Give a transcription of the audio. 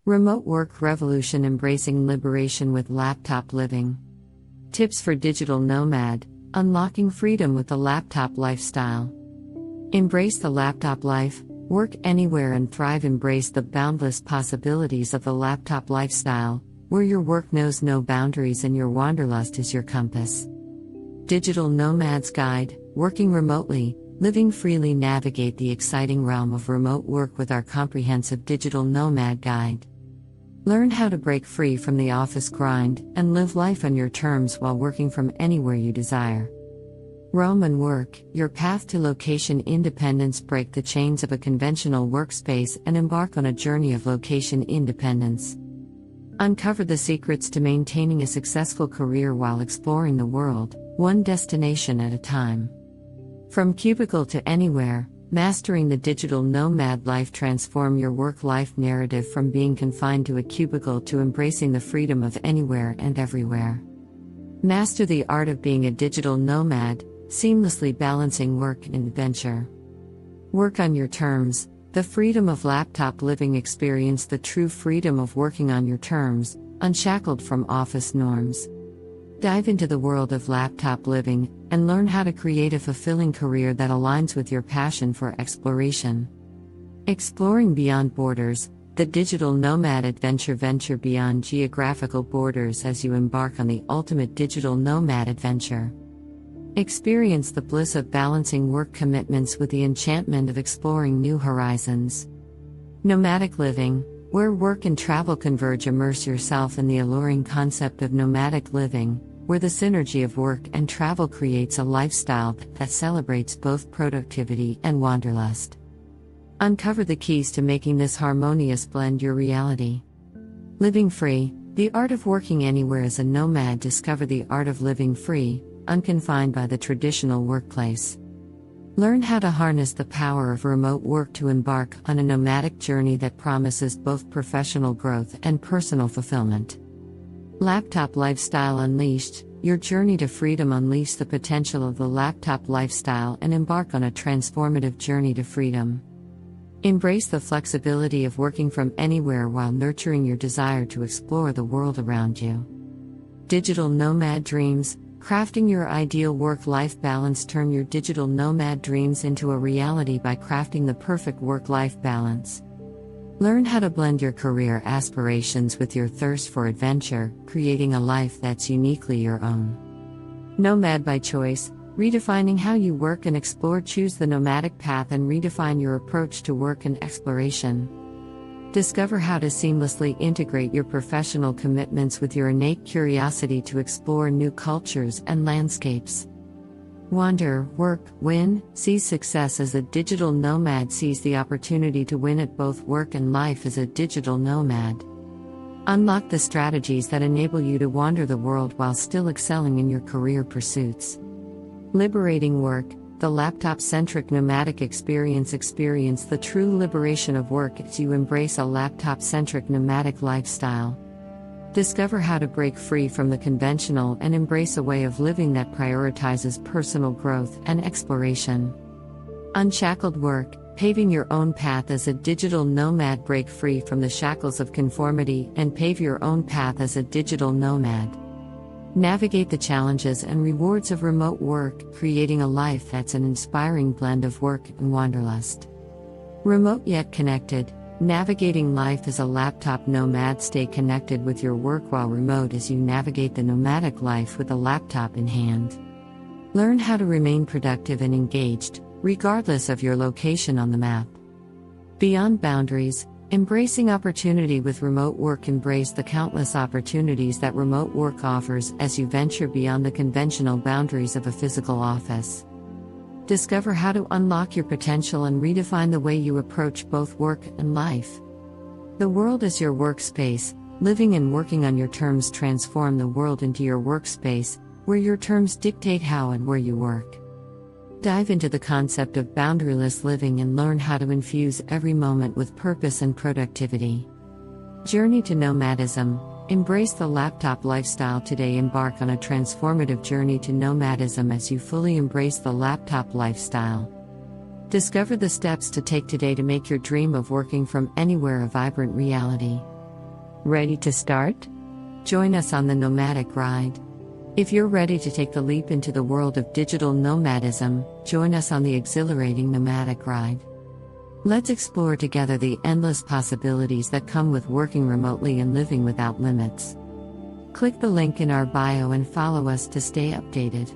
Remote work revolution embracing liberation with laptop living. Tips for digital nomad, unlocking freedom with the laptop lifestyle. Embrace the laptop life, work anywhere and thrive. Embrace the boundless possibilities of the laptop lifestyle, where your work knows no boundaries and your wanderlust is your compass. Digital Nomad's Guide, Working Remotely, Living Freely. Navigate the exciting realm of remote work with our comprehensive Digital Nomad Guide. Learn how to break free from the office grind and live life on your terms while working from anywhere you desire. Roam and Work, Your Path to Location Independence. Break the chains of a conventional workspace and embark on a journey of location independence. Uncover the secrets to maintaining a successful career while exploring the world, one destination at a time. From cubicle to anywhere, mastering the digital nomad life. Transform your work-life narrative from being confined to a cubicle to embracing the freedom of anywhere and everywhere. Master the art of being a digital nomad, seamlessly balancing work and adventure. Work on your terms, the freedom of laptop living. Experience the true freedom of working on your terms, unshackled from office norms. Dive into the world of laptop living and learn how to create a fulfilling career that aligns with your passion for exploration. Exploring beyond borders, the digital nomad adventure. Venture beyond geographical borders as you embark on the ultimate digital nomad adventure. Experience the bliss of balancing work commitments with the enchantment of exploring new horizons. Nomadic living, where work and travel converge. Immerse yourself in the alluring concept of nomadic living, where the synergy of work and travel creates a lifestyle that celebrates both productivity and wanderlust. Uncover the keys to making this harmonious blend your reality. Living free, the art of working anywhere as a nomad. Discover the art of living free, unconfined by the traditional workplace. Learn how to harness the power of remote work to embark on a nomadic journey that promises both professional growth and personal fulfillment. Laptop Lifestyle Unleashed, your journey to freedom. Unleash the potential of the laptop lifestyle and embark on a transformative journey to freedom. Embrace the flexibility of working from anywhere while nurturing your desire to explore the world around you. Digital Nomad Dreams, crafting your ideal work-life balance. Turn your digital nomad dreams into a reality by crafting the perfect work-life balance. Learn how to blend your career aspirations with your thirst for adventure, creating a life that's uniquely your own. Nomad by Choice, redefining how you work and explore. Choose the nomadic path and redefine your approach to work and exploration. Discover how to seamlessly integrate your professional commitments with your innate curiosity to explore new cultures and landscapes. Wander, work, win. Seize success as a digital nomad. Seize the opportunity to win at both work and life as a digital nomad. Unlock the strategies that enable you to wander the world while still excelling in your career pursuits. Liberating work, the laptop-centric nomadic experience. Experience the true liberation of work as you embrace a laptop-centric nomadic lifestyle. Discover how to break free from the conventional and embrace a way of living that prioritizes personal growth and exploration. Unshackled work, paving your own path as a digital nomad. Break free from the shackles of conformity and pave your own path as a digital nomad. Navigate the challenges and rewards of remote work, creating a life that's an inspiring blend of work and wanderlust. Remote yet connected, navigating life as a laptop nomad. Stay connected with your work while remote as you navigate the nomadic life with a laptop in hand. Learn how to remain productive and engaged, regardless of your location on the map. Beyond boundaries, embracing opportunity with remote work. Embrace the countless opportunities that remote work offers as you venture beyond the conventional boundaries of a physical office. Discover how to unlock your potential and redefine the way you approach both work and life. The world is your workspace, living and working on your terms. Transform the world into your workspace, where your terms dictate how and where you work. Dive into the concept of boundaryless living and learn how to infuse every moment with purpose and productivity. Journey to Nomadism, embrace the laptop lifestyle today. Embark on a transformative journey to nomadism as you fully embrace the laptop lifestyle. Discover the steps to take today to make your dream of working from anywhere a vibrant reality. Ready to start? Join us on the nomadic ride. If you're ready to take the leap into the world of digital nomadism, join us on the exhilarating nomadic ride. Let's explore together the endless possibilities that come with working remotely and living without limits. Click the link in our bio and follow us to stay updated.